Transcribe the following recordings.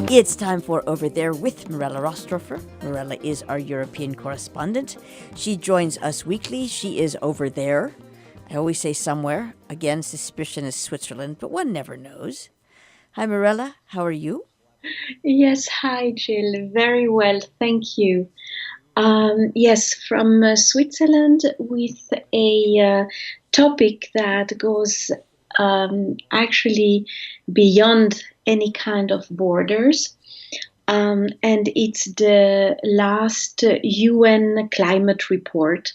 It's time for Over There with Mirella Rastorfer. Mirella is our European correspondent. She joins us weekly. She is over there. I always say somewhere. Again, suspicion is Switzerland, but one never knows. Hi, Mirella. How are you? Yes, hi, Jill. Very well, thank you. Yes, from Switzerland with a topic that goes actually beyond any kind of borders. And it's the last UN climate report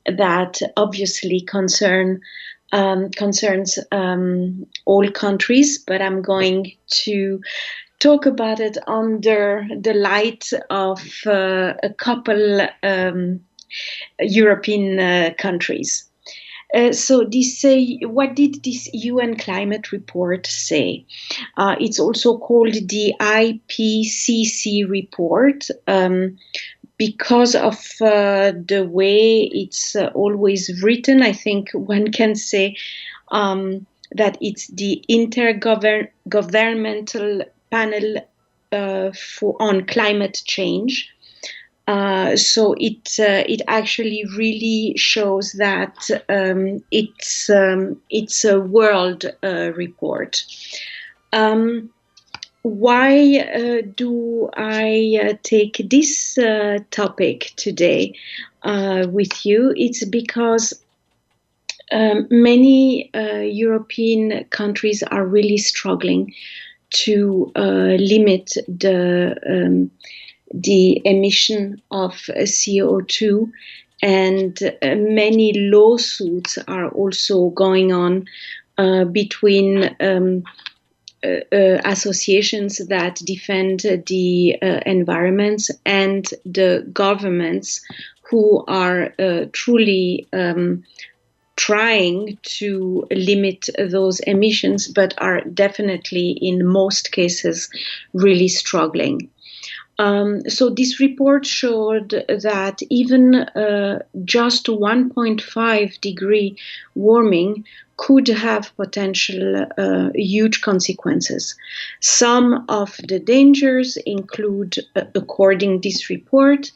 that obviously concerns all countries, but I'm going to talk about it under the light of a couple European countries. What did this UN climate report say? It's also called the IPCC report because of the way it's always written. I think one can say that it's the intergovernmental panel on climate change. So it actually really shows that it's a world report. Why do I take this topic today with you? It's because many European countries are really struggling to limit the emission of CO2, and many lawsuits are also going on between associations that defend the environments and the governments who are truly trying to limit those emissions, but are definitely in most cases really struggling. So this report showed that even just 1.5 degree warming could have potential huge consequences. Some of the dangers include, according to this report,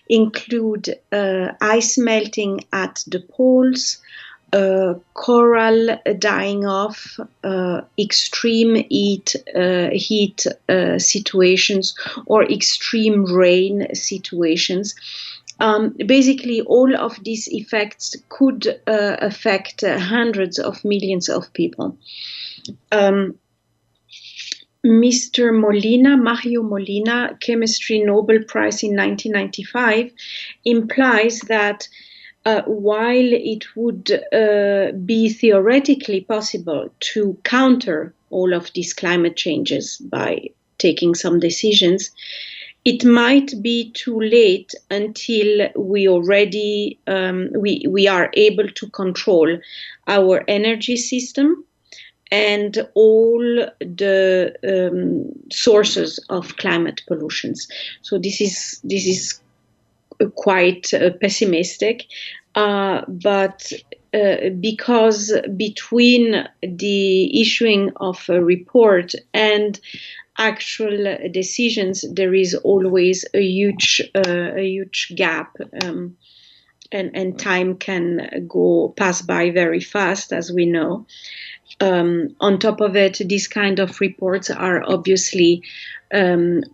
include ice melting at the poles, coral dying off, extreme heat situations, or extreme rain situations. Basically, all of these effects could affect hundreds of millions of people. Mr. Molina, Mario Molina, Chemistry Nobel Prize in 1995, implies that while it would be theoretically possible to counter all of these climate changes by taking some decisions, it might be too late until we already we are able to control our energy system and all the sources of climate pollutions. So this is quite pessimistic, but because between the issuing of a report and actual decisions, there is always a huge gap, and time can pass by very fast, as we know. On top of it, these kind of reports are obviously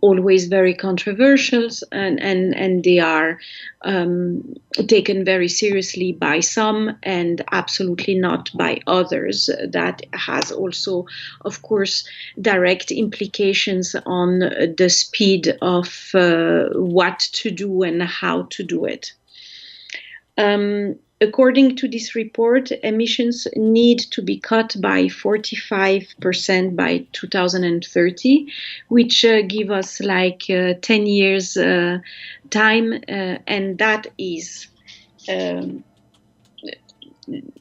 always very controversial, and they are taken very seriously by some and absolutely not by others. That has also, of course, direct implications on the speed of what to do and how to do it. According to this report, emissions need to be cut by 45% by 2030, which give us like 10 years time, and that is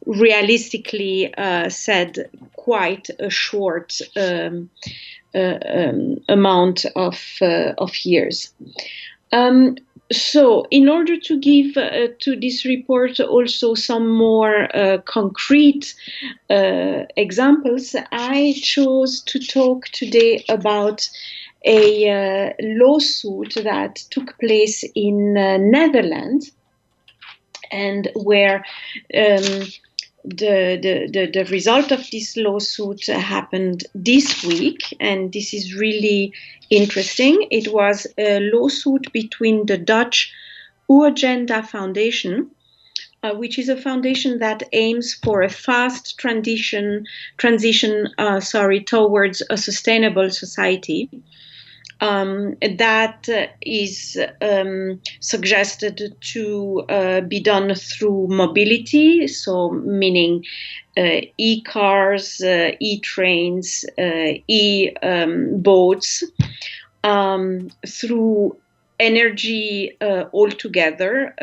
realistically said quite a short amount of years. So in order to give to this report also some more concrete examples, I chose to talk today about a lawsuit that took place in Netherlands, and where the result of this lawsuit happened this week, and this is really interesting. It was a lawsuit between the Dutch U.N Foundation, which is a foundation that aims for a fast transition towards a sustainable society. That is suggested to be done through mobility, so meaning e-cars, e-trains, e-boats, through energy altogether,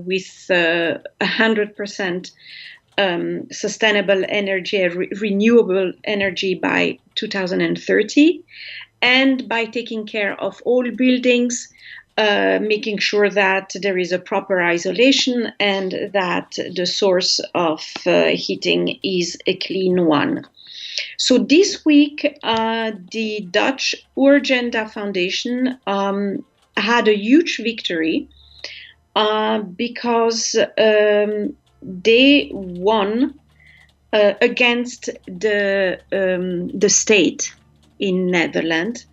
with 100% sustainable energy, renewable energy by 2030. And by taking care of all buildings, making sure that there is a proper isolation and that the source of heating is a clean one. So this week, the Dutch Urgenda Foundation had a huge victory because they won against the state in Netherlands,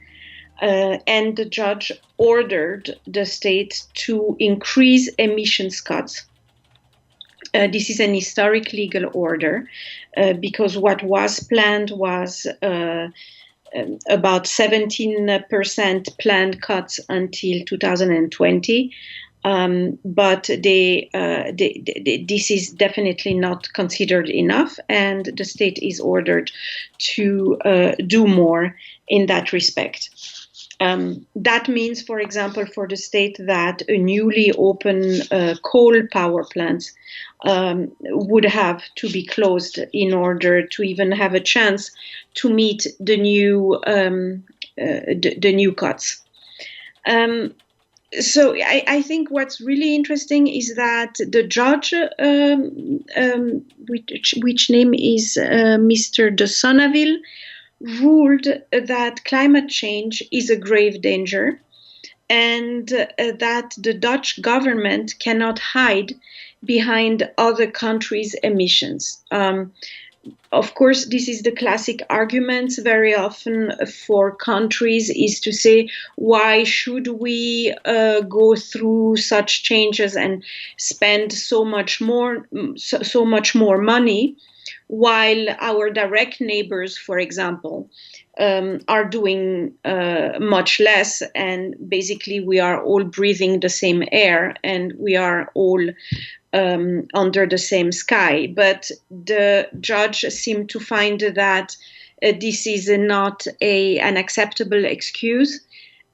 and the judge ordered the state to increase emissions cuts. This is an historic legal order because what was planned was about 17% planned cuts until 2020. But this is definitely not considered enough, and the state is ordered to do more in that respect. That means, for example, for the state that a newly open coal power plants would have to be closed in order to even have a chance to meet the new cuts. So I think what's really interesting is that the judge, which name is Mr. de Sonneville, ruled that climate change is a grave danger, and that the Dutch government cannot hide behind other countries' emissions. Of course, this is the classic argument very often for countries, is to say, why should we go through such changes and spend so much more money, while our direct neighbors, for example, are doing much less, and basically we are all breathing the same air and we are all under the same sky. But the judge seemed to find that this is not an acceptable excuse,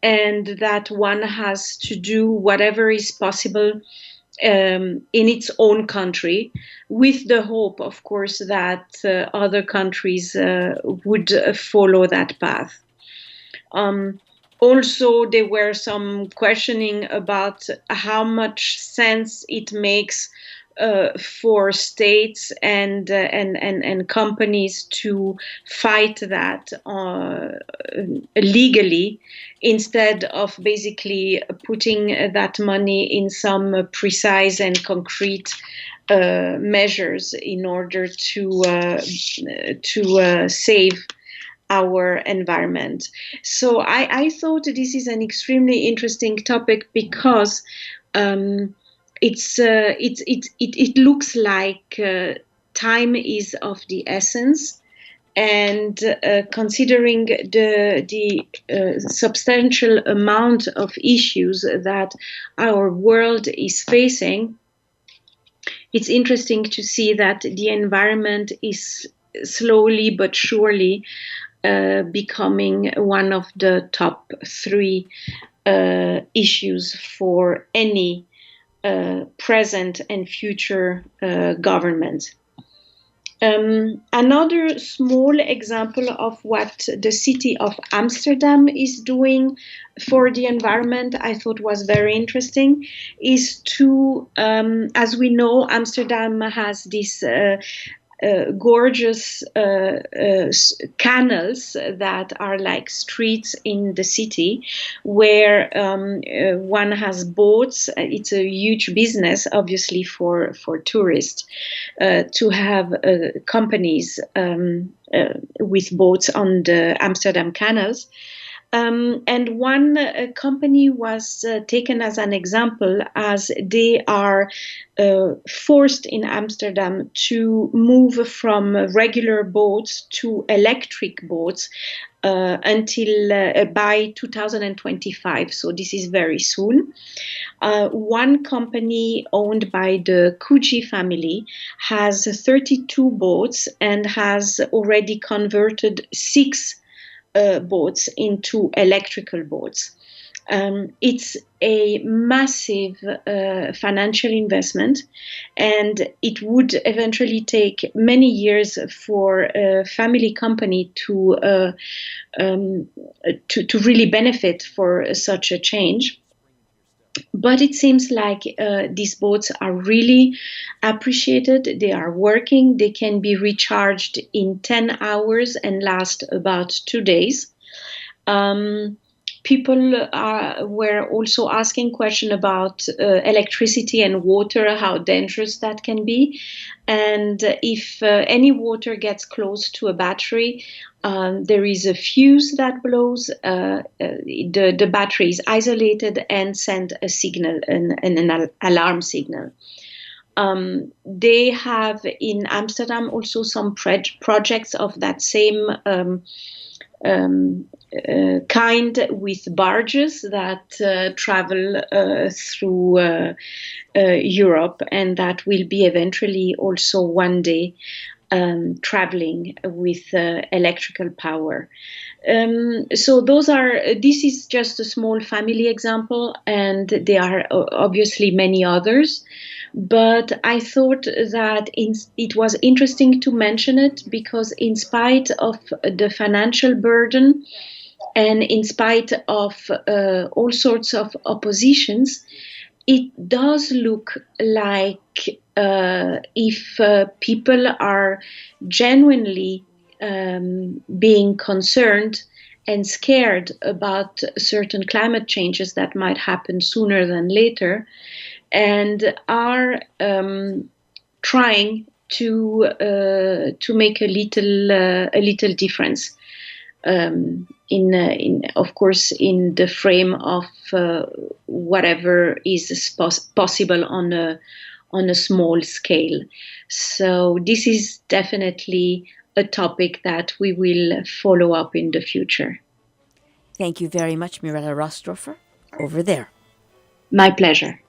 and that one has to do whatever is possible in its own country, with the hope, of course, that other countries would follow that path. Also, there were some questioning about how much sense it makes for states and companies to fight that legally, instead of basically putting that money in some precise and concrete measures in order to save our environment. So I thought this is an extremely interesting topic because it looks like time is of the essence, and considering the substantial amount of issues that our world is facing, it's interesting to see that the environment is slowly but surely becoming one of the top three issues for any present and future government. Another small example of what the city of Amsterdam is doing for the environment, I thought was very interesting, is to, as we know, Amsterdam has this gorgeous canals that are like streets in the city, where one has boats. It's a huge business, obviously, for tourists to have companies with boats on the Amsterdam canals. And one company was taken as an example, as they are forced in Amsterdam to move from regular boats to electric boats until by 2025. So this is very soon. One company owned by the Kuji family has 32 boats and has already converted 6 boats into electrical boats. It's a massive financial investment, and it would eventually take many years for a family company to really benefit for such a change. But it seems like these boats are really appreciated. They are working. They can be recharged in 10 hours and last about 2 days. People were also asking questions about electricity and water, how dangerous that can be. And if any water gets close to a battery, there is a fuse that blows. The battery is isolated and send a signal, an alarm signal. They have in Amsterdam also some projects of that same kind, with barges that travel through Europe, and that will be eventually also one day traveling with electrical power. So this is just a small family example, and there are obviously many others. But I thought that it was interesting to mention it, because in spite of the financial burden and in spite of all sorts of oppositions, it does look like if people are genuinely being concerned and scared about certain climate changes that might happen sooner than later, and are trying to make a little difference. Of course, in the frame of whatever is possible on a small scale. So this is definitely a topic that we will follow up in the future. Thank you very much, Mirella Rastorfer. Over there. My pleasure.